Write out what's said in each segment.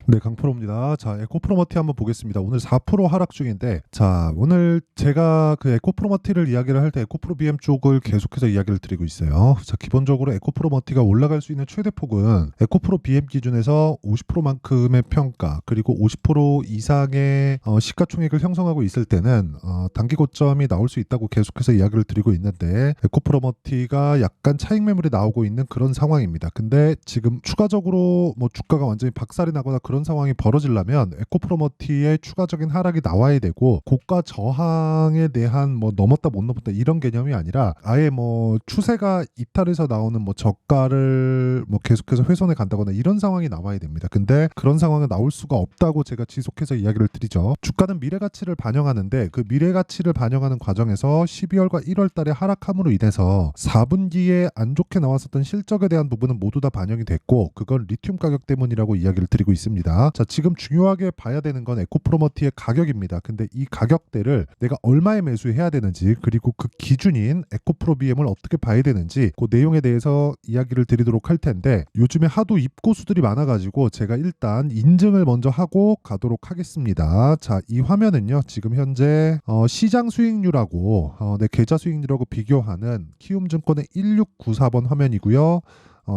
네, 강프로입니다. 자, 에코프로머티 한번 보겠습니다. 오늘 4% 하락 중인데, 자, 오늘 제가 그 에코프로머티를 이야기를 할 때 에코프로 BM 쪽을 계속해서 이야기를 드리고 있어요. 자, 기본적으로 에코프로머티가 올라갈 수 있는 최대 폭은 에코프로 BM 기준에서 50%만큼의 평가, 그리고 50% 이상의 시가총액을 형성하고 있을 때는 단기 고점이 나올 수 있다고 계속해서 이야기를 드리고 있는데, 에코프로머티가 약간 차익 매물이 나오고 있는 그런 상황입니다. 근데 지금 추가적으로 뭐 주가가 완전히 박살이 나거나 그런 상황이 벌어지려면 에코프로머티의 추가적인 하락이 나와야 되고, 고가 저항에 대한 뭐 넘었다 못 넘었다 이런 개념이 아니라 아예 뭐 추세가 이탈해서 나오는 뭐 저가를 뭐 계속해서 훼손해 간다거나 이런 상황이 나와야 됩니다. 근데 그런 상황은 나올 수가 없다고 제가 지속해서 이야기를 드리죠. 주가는 미래 가치를 반영하는데, 그 미래 가치를 반영하는 과정에서 12월과 1월 달에 하락함으로 인해서 4분기에 안 좋게 나왔었던 실적에 대한 부분은 모두 다 반영이 됐고, 그건 리튬 가격 때문이라고 이야기를 드리고 있습니다. 자, 지금 중요하게 봐야 되는 건 에코프로머티의 가격입니다. 근데 이 가격대를 내가 얼마에 매수해야 되는지, 그리고 그 기준인 에코프로 BM을 어떻게 봐야 되는지, 그 내용에 대해서 이야기를 드리도록 할 텐데, 요즘에 하도 입고수들이 많아가지고 제가 일단 인증을 먼저 하고 가도록 하겠습니다. 자, 이 화면은요, 지금 현재 시장 수익률하고 내 계좌 수익률하고 비교하는 키움증권의 1694번 화면이고요.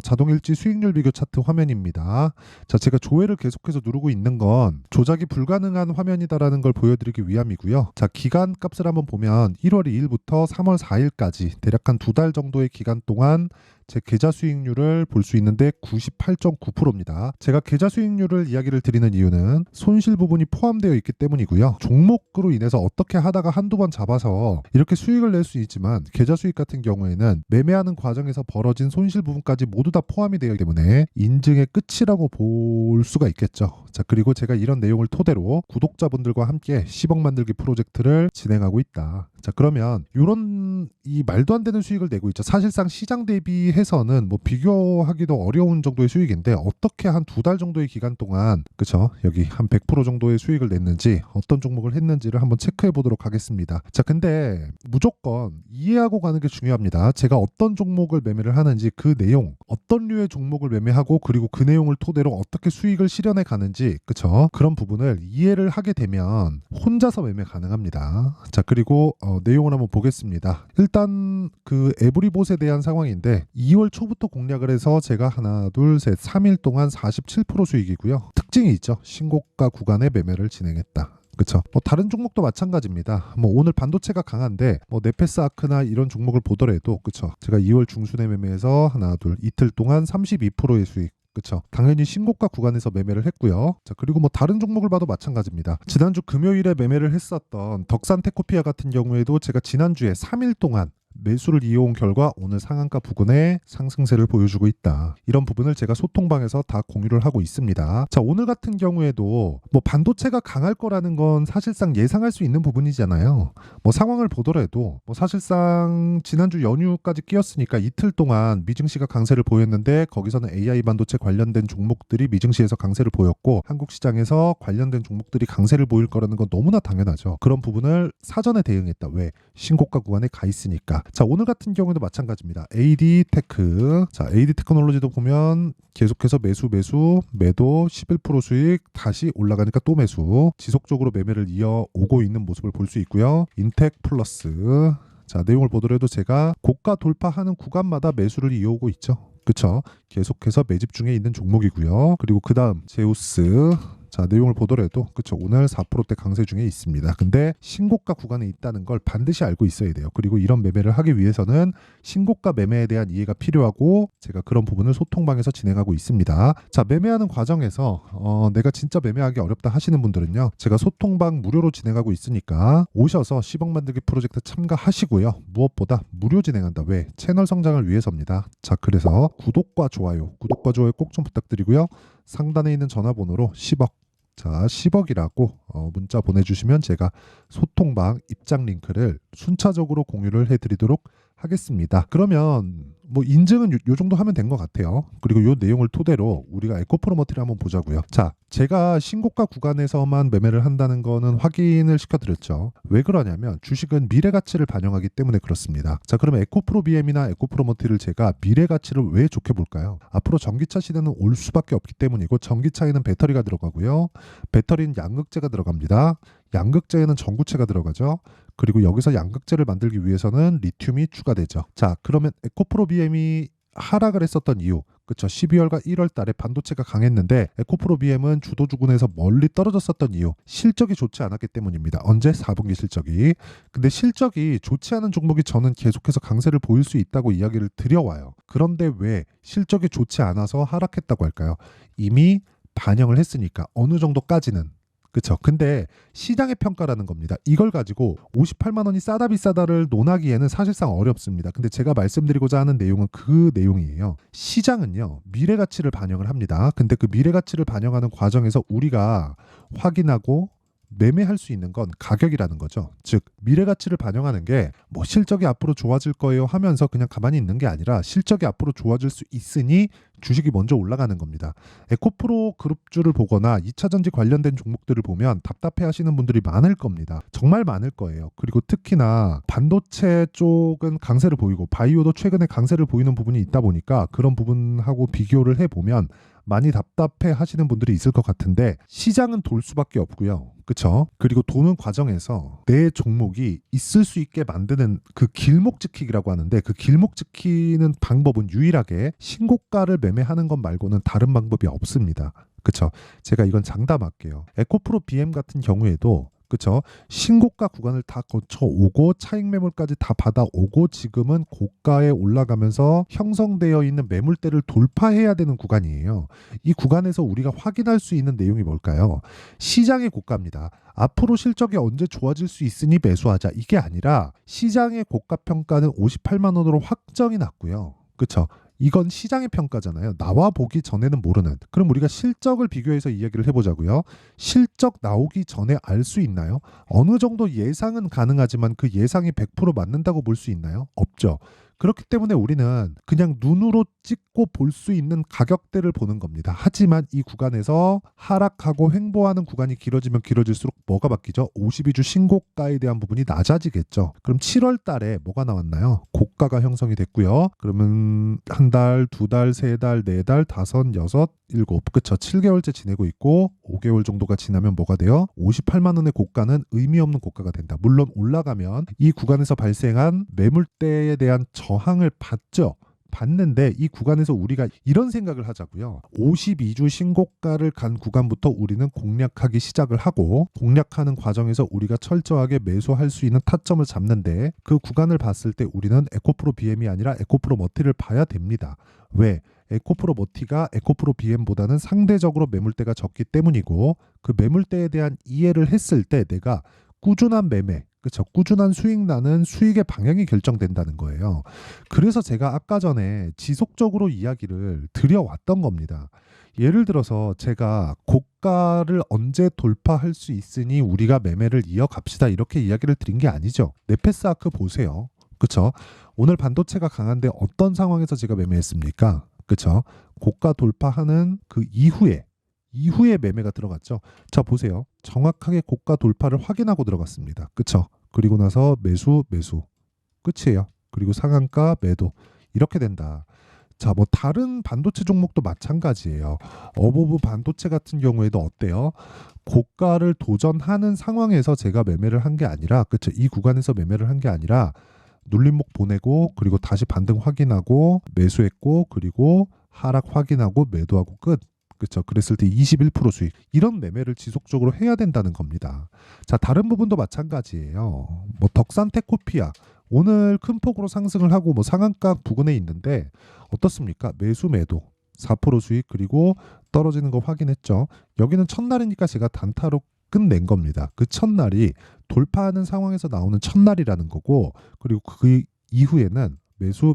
자동일지 수익률 비교 차트 화면입니다. 자, 제가 조회를 계속해서 누르고 있는 건 조작이 불가능한 화면이다라는 걸 보여드리기 위함이고요. 자, 기간 값을 한번 보면 1월 2일부터 3월 4일까지 대략 한 두 달 정도의 기간 동안 제 계좌 수익률을 볼 수 있는데 98.9%입니다. 제가 계좌 수익률을 이야기를 드리는 이유는 손실 부분이 포함되어 있기 때문이고요. 종목으로 인해서 어떻게 하다가 한두 번 잡아서 이렇게 수익을 낼 수 있지만, 계좌 수익 같은 경우에는 매매하는 과정에서 벌어진 손실 부분까지 모두 다 포함이 되어 있기 때문에 인증의 끝이라고 볼 수가 있겠죠. 자, 그리고 제가 이런 내용을 토대로 구독자분들과 함께 10억 만들기 프로젝트를 진행하고 있다. 자, 그러면 이런 이 말도 안 되는 수익을 내고 있죠. 사실상 시장 대비해서는 뭐 비교하기도 어려운 정도의 수익인데, 어떻게 한 두 달 정도의 기간 동안, 그쵸, 여기 한 100% 정도의 수익을 냈는지, 어떤 종목을 했는지를 한번 체크해 보도록 하겠습니다. 자, 근데 무조건 이해하고 가는 게 중요합니다. 제가 어떤 종목을 매매를 하는지, 그 내용, 어떤 류의 종목을 매매하고, 그리고 그 내용을 토대로 어떻게 수익을 실현해 가는지, 그쵸, 그런 부분을 이해를 하게 되면 혼자서 매매 가능합니다. 자, 그리고 내용을 한번 보겠습니다. 일단 그 에브리봇에 대한 상황인데, 2월 초부터 공략을 해서 제가 하나 둘 셋 3일 동안 47% 수익이고요. 특징이 있죠. 신고가 구간에 매매를 진행했다. 그렇죠. 뭐 다른 종목도 마찬가지입니다. 뭐 오늘 반도체가 강한데 뭐 네페스 아크나 이런 종목을 보더라도, 그렇죠, 제가 2월 중순에 매매해서 하나 둘 이틀 동안 32%의 수익. 그렇죠. 당연히 신고가 구간에서 매매를 했고요. 자, 그리고 뭐 다른 종목을 봐도 마찬가지입니다. 지난주 금요일에 매매를 했었던 덕산테코피아 같은 경우에도 제가 지난주에 3일 동안 매수를 이어온 결과 오늘 상한가 부근에 상승세를 보여주고 있다. 이런 부분을 제가 소통방에서 다 공유를 하고 있습니다. 자, 오늘 같은 경우에도 뭐 반도체가 강할 거라는 건 사실상 예상할 수 있는 부분이잖아요. 뭐 상황을 보더라도 뭐 사실상 지난주 연휴까지 끼었으니까 이틀 동안 미증시가 강세를 보였는데, 거기서는 AI 반도체 관련된 종목들이 미증시에서 강세를 보였고, 한국 시장에서 관련된 종목들이 강세를 보일 거라는 건 너무나 당연하죠. 그런 부분을 사전에 대응했다. 왜? 신고가 구간에 가 있으니까. 자, 오늘 같은 경우에도 마찬가지입니다. AD테크. 자, AD테크놀로지도 보면 계속해서 매도 11% 수익, 다시 올라가니까 또 매수, 지속적으로 매매를 이어오고 있는 모습을 볼 수 있고요. 인텍플러스. 자, 내용을 보더라도 제가 고가 돌파하는 구간마다 매수를 이어오고 있죠. 그쵸? 계속해서 매집 중에 있는 종목이고요. 그리고 그 다음 제우스. 자, 내용을 보더라도, 그쵸, 오늘 4%대 강세 중에 있습니다. 근데 신고가 구간에 있다는 걸 반드시 알고 있어야 돼요. 그리고 이런 매매를 하기 위해서는 신고가 매매에 대한 이해가 필요하고, 제가 그런 부분을 소통방에서 진행하고 있습니다. 자, 매매하는 과정에서 내가 진짜 매매하기 어렵다 하시는 분들은요, 제가 소통방 무료로 진행하고 있으니까 오셔서 10억 만들기 프로젝트 참가하시고요. 무엇보다 무료 진행한다. 왜? 채널 성장을 위해서입니다. 자, 그래서 구독과 좋아요 꼭 좀 부탁드리고요. 상단에 있는 전화번호로 10억, 자, 10억이라고 문자 보내주시면 제가 소통방 입장 링크를 순차적으로 공유를 해드리도록 하겠습니다. 그러면 뭐 인증은 요 정도 하면 된 것 같아요. 그리고 요 내용을 토대로 우리가 에코프로머티를 한번 보자고요. 자, 제가 신고가 구간에서만 매매를 한다는 거는 확인을 시켜드렸죠. 왜 그러냐면 주식은 미래 가치를 반영하기 때문에 그렇습니다. 자, 그러면 에코프로 BM이나 에코프로머티를 제가 미래 가치를 왜 좋게 볼까요? 앞으로 전기차 시대는 올 수밖에 없기 때문이고, 전기차에는 배터리가 들어가고요. 배터리는 양극재가 들어갑니다. 양극재에는 전구체가 들어가죠. 그리고 여기서 양극재를 만들기 위해서는 리튬이 추가되죠. 자, 그러면 에코프로 BM이 하락을 했었던 이유, 그쵸? 12월과 1월 달에 반도체가 강했는데 에코프로 BM은 주도주군에서 멀리 떨어졌었던 이유, 실적이 좋지 않았기 때문입니다. 언제? 4분기 실적이. 근데 실적이 좋지 않은 종목이 저는 계속해서 강세를 보일 수 있다고 이야기를 드려와요. 그런데 왜 실적이 좋지 않아서 하락했다고 할까요? 이미 반영을 했으니까 어느 정도까지는. 그쵸. 근데 시장의 평가라는 겁니다. 이걸 가지고 58만 원이 싸다 비싸다를 논하기에는 사실상 어렵습니다. 근데 제가 말씀드리고자 하는 내용은 그 내용이에요. 시장은요, 미래 가치를 반영을 합니다. 근데 그 미래 가치를 반영하는 과정에서 우리가 확인하고 매매할 수 있는 건 가격이라는 거죠. 즉 미래 가치를 반영하는 게 뭐 실적이 앞으로 좋아질 거예요 하면서 그냥 가만히 있는 게 아니라 실적이 앞으로 좋아질 수 있으니 주식이 먼저 올라가는 겁니다. 에코프로 그룹주를 보거나 2차전지 관련된 종목들을 보면 답답해 하시는 분들이 많을 겁니다. 정말 많을 거예요. 그리고 특히나 반도체 쪽은 강세를 보이고 바이오도 최근에 강세를 보이는 부분이 있다 보니까 그런 부분하고 비교를 해보면 많이 답답해 하시는 분들이 있을 것 같은데, 시장은 돌 수밖에 없고요. 그쵸? 그리고 도는 과정에서 내 종목이 있을 수 있게 만드는 그 길목 지키기라고 하는데, 그 길목 지키는 방법은 유일하게 신고가를 매매하는 것 말고는 다른 방법이 없습니다. 그쵸? 제가 이건 장담할게요. 에코프로 BM 같은 경우에도 그쵸? 신고가 구간을 다 거쳐오고 차익 매물까지 다 받아오고 지금은 고가에 올라가면서 형성되어 있는 매물대를 돌파해야 되는 구간이에요. 이 구간에서 우리가 확인할 수 있는 내용이 뭘까요? 시장의 고가입니다. 앞으로 실적이 언제 좋아질 수 있으니 매수하자, 이게 아니라 시장의 고가 평가는 58만 원으로 확정이 났고요. 그쵸? 이건 시장의 평가잖아요. 나와 보기 전에는 모르는. 그럼 우리가 실적을 비교해서 이야기를 해보자고요. 실적 나오기 전에 알 수 있나요? 어느 정도 예상은 가능하지만 그 예상이 100% 맞는다고 볼 수 있나요? 없죠. 그렇기 때문에 우리는 그냥 눈으로 찍고 볼 수 있는 가격대를 보는 겁니다. 하지만 이 구간에서 하락하고 횡보하는 구간이 길어지면 길어질수록 뭐가 바뀌죠? 52주 신고가에 대한 부분이 낮아지겠죠. 그럼 7월 달에 뭐가 나왔나요? 고가가 형성이 됐고요. 그러면 한 달, 두 달, 세 달, 네 달, 다섯, 여섯, 일곱, 그쵸? 7개월째 지내고 있고 5개월 정도가 지나면 뭐가 돼요? 58만 원의 고가는 의미 없는 고가가 된다. 물론 올라가면 이 구간에서 발생한 매물대에 대한 저항을 받죠. 받는데 이 구간에서 우리가 이런 생각을 하자고요. 52주 신고가를 간 구간부터 우리는 공략하기 시작을 하고, 공략하는 과정에서 우리가 철저하게 매수할 수 있는 타점을 잡는데, 그 구간을 봤을 때 우리는 에코프로 BM이 아니라 에코프로 머티를 봐야 됩니다. 왜? 에코프로 머티가 에코프로 BM보다는 상대적으로 매물대가 적기 때문이고, 그 매물대에 대한 이해를 했을 때 내가 꾸준한 매매, 그렇죠. 꾸준한 수익 나는 수익의 방향이 결정된다는 거예요. 그래서 제가 아까 전에 지속적으로 이야기를 드려왔던 겁니다. 예를 들어서 제가 고가를 언제 돌파할 수 있으니 우리가 매매를 이어갑시다, 이렇게 이야기를 드린 게 아니죠. 네페스아크 보세요. 그렇죠. 오늘 반도체가 강한데 어떤 상황에서 제가 매매했습니까? 그렇죠. 고가 돌파하는 그 이후에 매매가 들어갔죠. 자, 보세요. 정확하게 고가 돌파를 확인하고 들어갔습니다. 그쵸? 그리고 나서 매수 끝이에요. 그리고 상한가 매도, 이렇게 된다. 자, 뭐 다른 반도체 종목도 마찬가지예요. 어보브 반도체 같은 경우에도 어때요? 고가를 도전하는 상황에서 제가 매매를 한 게 아니라, 그쵸? 이 구간에서 매매를 한 게 아니라 눌림목 보내고 그리고 다시 반등 확인하고 매수했고 그리고 하락 확인하고 매도하고 끝. 그렇죠. 그랬을 때 21% 수익. 이런 매매를 지속적으로 해야 된다는 겁니다. 자, 다른 부분도 마찬가지예요. 뭐 덕산테코피아 오늘 큰 폭으로 상승을 하고 뭐 상한가 부근에 있는데 어떻습니까? 매수 매도 4% 수익, 그리고 떨어지는 거 확인했죠. 여기는 첫날이니까 제가 단타로 끝낸 겁니다. 그 첫날이 돌파하는 상황에서 나오는 첫날이라는 거고, 그리고 그 이후에는 매수.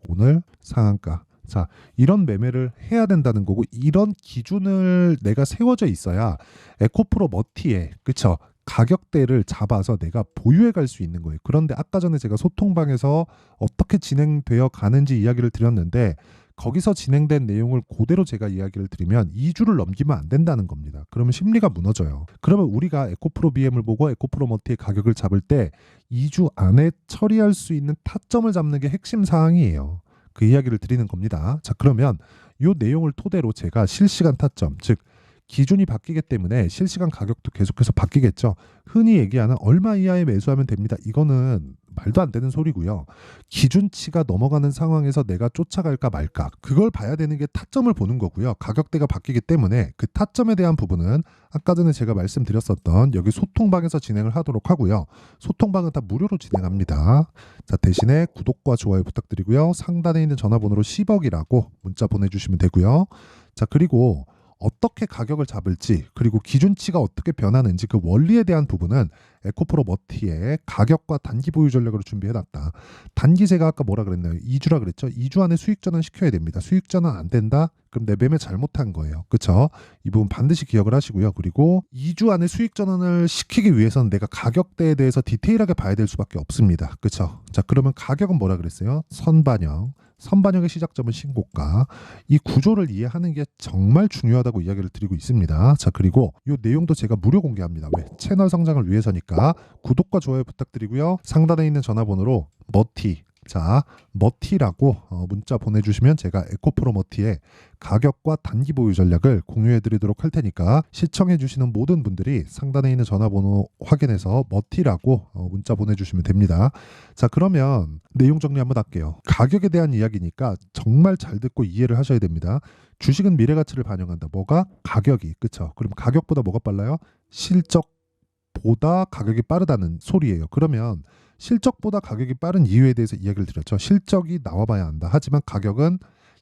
오늘 상한가. 자, 이런 매매를 해야 된다는 거고, 이런 기준을 내가 세워져 있어야 에코프로 머티에, 그쵸? 가격대를 잡아서 내가 보유해 갈 수 있는 거예요. 그런데 아까 전에 제가 소통방에서 어떻게 진행되어 가는지 이야기를 드렸는데 거기서 진행된 내용을 그대로 제가 이야기를 드리면 2주를 넘기면 안 된다는 겁니다. 그러면 심리가 무너져요. 그러면 우리가 에코프로 BM을 보고 에코프로 머티의 가격을 잡을 때 2주 안에 처리할 수 있는 타점을 잡는 게 핵심 사항이에요. 그 이야기를 드리는 겁니다. 자, 그러면 이 내용을 토대로 제가 실시간 타점, 즉 기준이 바뀌기 때문에 실시간 가격도 계속해서 바뀌겠죠. 흔히 얘기하는 얼마 이하에 매수하면 됩니다. 이거는 말도 안 되는 소리고요. 기준치가 넘어가는 상황에서 내가 쫓아갈까 말까 그걸 봐야 되는 게 타점을 보는 거고요. 가격대가 바뀌기 때문에 그 타점에 대한 부분은 아까 전에 제가 말씀드렸었던 여기 소통방에서 진행을 하도록 하고요. 소통방은 다 무료로 진행합니다. 자, 대신에 구독과 좋아요 부탁드리고요. 상단에 있는 전화번호로 10억이라고 문자 보내주시면 되고요. 자, 그리고 어떻게 가격을 잡을지 그리고 기준치가 어떻게 변하는지 그 원리에 대한 부분은 에코프로 머티의 가격과 단기 보유 전략으로 준비해놨다. 단기 제가 아까 뭐라 그랬나요? 2주라 그랬죠? 2주 안에 수익 전환 시켜야 됩니다. 수익 전환 안 된다? 그럼 내 매매 잘못한 거예요. 그쵸? 이 부분 반드시 기억을 하시고요. 그리고 2주 안에 수익 전환을 시키기 위해서는 내가 가격대에 대해서 디테일하게 봐야 될 수밖에 없습니다. 그쵸? 자, 그러면 가격은 뭐라 그랬어요? 선반영. 선반영의 시작점은 신고가. 이 구조를 이해하는 게 정말 중요하다고 이야기를 드리고 있습니다. 자, 그리고 이 내용도 제가 무료 공개합니다. 왜? 채널 성장을 위해서니까 구독과 좋아요 부탁드리고요. 상단에 있는 전화번호로 머티, 자, 머티라고 문자 보내주시면 제가 에코프로 머티의 가격과 단기 보유 전략을 공유해드리도록 할 테니까 시청해주시는 모든 분들이 상단에 있는 전화번호 확인해서 머티라고 문자 보내주시면 됩니다. 자, 그러면 내용 정리 한번 할게요. 가격에 대한 이야기니까 정말 잘 듣고 이해를 하셔야 됩니다. 주식은 미래 가치를 반영한다. 뭐가? 가격이. 그쵸? 그럼 가격보다 뭐가 빨라요? 실적보다 가격이 빠르다는 소리예요. 그러면 실적보다 가격이 빠른 이유에 대해서 이야기를 드렸죠. 실적이 나와봐야 한다. 하지만 가격은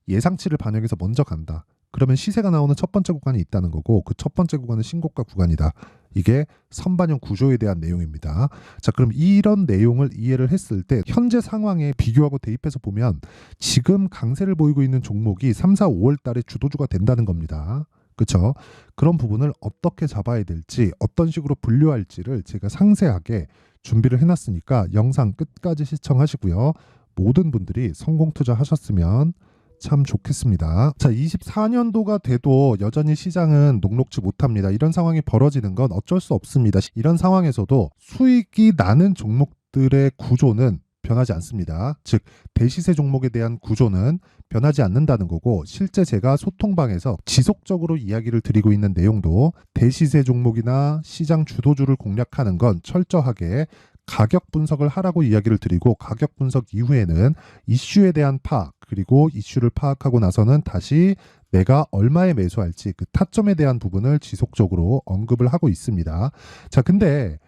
예상치를 반영해서 먼저 간다. 그러면 시세가 나오는 첫 번째 구간이 있다는 거고 그 첫 번째 구간은 신고가 구간이다. 이게 선반영 구조에 대한 내용입니다. 자, 그럼 이런 내용을 이해를 했을 때 현재 상황에 비교하고 대입해서 보면 지금 강세를 보이고 있는 종목이 3, 4, 5월 달에 주도주가 된다는 겁니다. 그렇죠? 그런 부분을 어떻게 잡아야 될지 어떤 식으로 분류할지를 제가 상세하게 준비를 해놨으니까 영상 끝까지 시청하시고요. 모든 분들이 성공 투자하셨으면 참 좋겠습니다. 자, 24년도가 돼도 여전히 시장은 녹록지 못합니다. 이런 상황이 벌어지는 건 어쩔 수 없습니다. 이런 상황에서도 수익이 나는 종목들의 구조는 변하지 않습니다. 즉 대시세 종목에 대한 구조는 변하지 않는다는 거고 실제 제가 소통방에서 지속적으로 이야기를 드리고 있는 내용도 대시세 종목이나 시장 주도주를 공략하는 건 철저하게 가격 분석을 하라고 이야기를 드리고 가격 분석 이후에는 이슈에 대한 파악 그리고 이슈를 파악하고 나서는 다시 내가 얼마에 매수할지 그 타점에 대한 부분을 지속적으로 언급을 하고 있습니다. 자, 근데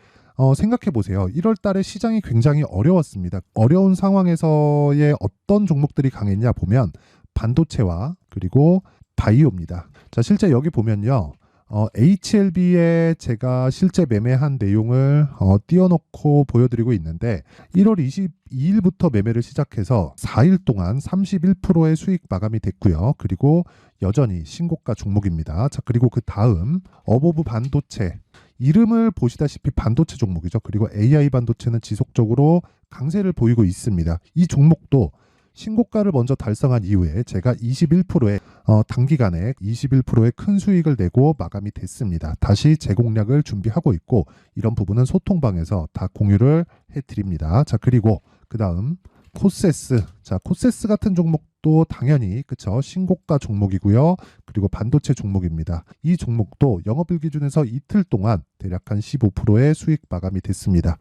생각해 보세요. 1월 달에 시장이 굉장히 어려웠습니다. 어려운 상황에서의 어떤 종목들이 강했냐 보면 반도체와 그리고 바이오입니다. 자, 실제 여기 보면요. HLB에 제가 실제 매매한 내용을 띄워놓고 보여드리고 있는데 1월 22일부터 매매를 시작해서 4일 동안 31%의 수익 마감이 됐고요. 그리고 여전히 신고가 종목입니다. 자, 그리고 그 다음 어보브 반도체 이름을 보시다시피 반도체 종목이죠. 그리고 AI 반도체는 지속적으로 강세를 보이고 있습니다. 이 종목도 신고가를 먼저 달성한 이후에 제가 21%의 단기간에 21%의 큰 수익을 내고 마감이 됐습니다. 다시 재공략을 준비하고 있고 이런 부분은 소통방에서 다 공유를 해드립니다. 자, 그리고 그 다음 코세스. 자, 코세스 같은 종목도 당연히 그쵸 신고가 종목이고요. 그리고 반도체 종목입니다. 이 종목도 영업일 기준에서 이틀 동안 대략 한 15%의 수익 마감이 됐습니다.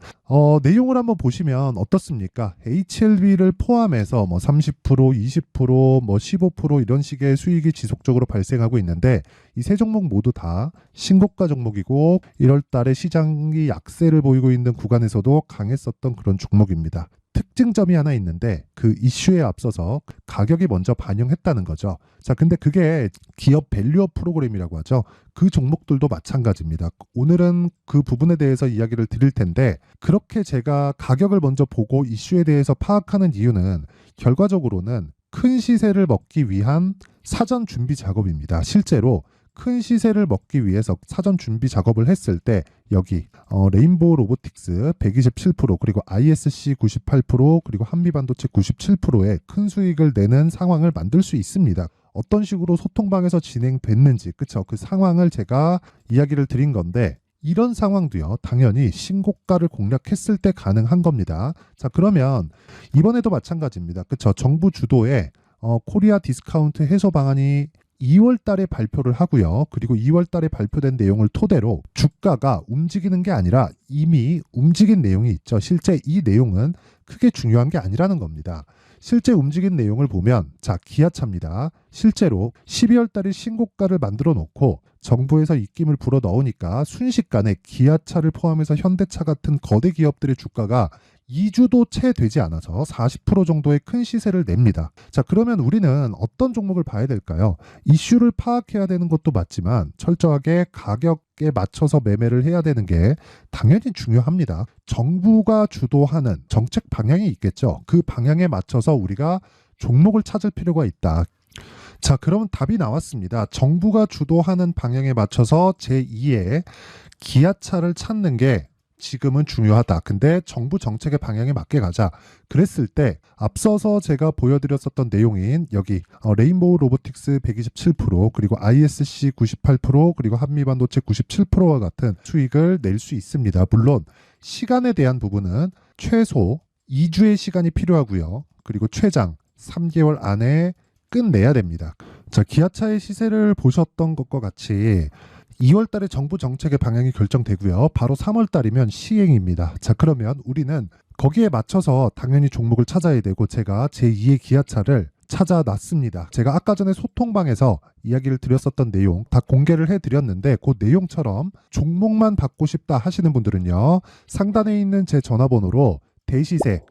내용을 한번 보시면 어떻습니까? HLB를 포함해서 뭐 30%, 20%, 뭐 15% 이런 식의 수익이 지속적으로 발생하고 있는데 이 세 종목 모두 다 신고가 종목이고 1월 달에 시장이 약세를 보이고 있는 구간에서도 강했었던 그런 종목입니다. 특징점이 하나 있는데 그 이슈에 앞서서 가격이 먼저 반영했다는 거죠. 자, 근데 그게 기업 밸류업 프로그램이라고 하죠. 그 종목들도 마찬가지입니다. 오늘은 그 부분에 대해서 이야기를 드릴 텐데 그렇게 제가 가격을 먼저 보고 이슈에 대해서 파악하는 이유는 결과적으로는 큰 시세를 먹기 위한 사전 준비 작업입니다. 실제로 큰 시세를 먹기 위해서 사전 준비 작업을 했을 때 여기 레인보우 로보틱스 127% 그리고 ISC 98% 그리고 한미반도체 97%의 큰 수익을 내는 상황을 만들 수 있습니다. 어떤 식으로 소통방에서 진행됐는지 그쵸? 그 상황을 제가 이야기를 드린 건데 이런 상황도요 당연히 신고가를 공략했을 때 가능한 겁니다. 자 그러면 이번에도 마찬가지입니다. 그쵸? 정부 주도의 코리아 디스카운트 해소 방안이 2월 달에 발표를 하고요. 그리고 2월 달에 발표된 내용을 토대로 주가가 움직이는 게 아니라 이미 움직인 내용이 있죠. 실제 이 내용은 크게 중요한 게 아니라는 겁니다. 실제 움직인 내용을 보면 자 기아차입니다. 실제로 12월 달에 신고가를 만들어 놓고 정부에서 입김을 불어 넣으니까 순식간에 기아차를 포함해서 현대차 같은 거대 기업들의 주가가 2주도 채 되지 않아서 40% 정도의 큰 시세를 냅니다. 자, 그러면 우리는 어떤 종목을 봐야 될까요? 이슈를 파악해야 되는 것도 맞지만 철저하게 가격에 맞춰서 매매를 해야 되는 게 당연히 중요합니다. 정부가 주도하는 정책 방향이 있겠죠. 그 방향에 맞춰서 우리가 종목을 찾을 필요가 있다. 자, 그러면 답이 나왔습니다. 정부가 주도하는 방향에 맞춰서 제2의 기아차를 찾는 게 지금은 중요하다. 근데 정부 정책의 방향에 맞게 가자. 그랬을 때 앞서서 제가 보여드렸었던 내용인 여기 레인보우 로보틱스 127% 그리고 ISC 98% 그리고 한미반도체 97%와 같은 수익을 낼 수 있습니다. 물론 시간에 대한 부분은 최소 2주의 시간이 필요하고요. 그리고 최장 3개월 안에 끝내야 됩니다. 자, 기아차의 시세를 보셨던 것과 같이 2월 달에 정부 정책의 방향이 결정되고요. 바로 3월 달이면 시행입니다. 자, 그러면 우리는 거기에 맞춰서 당연히 종목을 찾아야 되고 제가 제2의 기아차를 찾아놨습니다. 제가 아까 전에 소통방에서 이야기를 드렸었던 내용 다 공개를 해드렸는데 그 내용처럼 종목만 받고 싶다 하시는 분들은요. 상단에 있는 제 전화번호로 대시세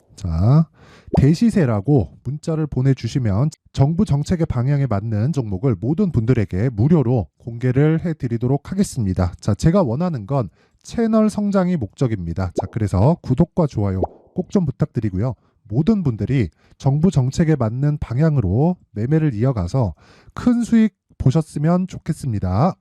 대시세라고 문자를 보내주시면 정부 정책의 방향에 맞는 종목을 모든 분들에게 무료로 공개를 해드리도록 하겠습니다. 자, 제가 원하는 건 채널 성장이 목적입니다. 자, 그래서 구독과 좋아요 꼭 좀 부탁드리고요. 모든 분들이 정부 정책에 맞는 방향으로 매매를 이어가서 큰 수익 보셨으면 좋겠습니다.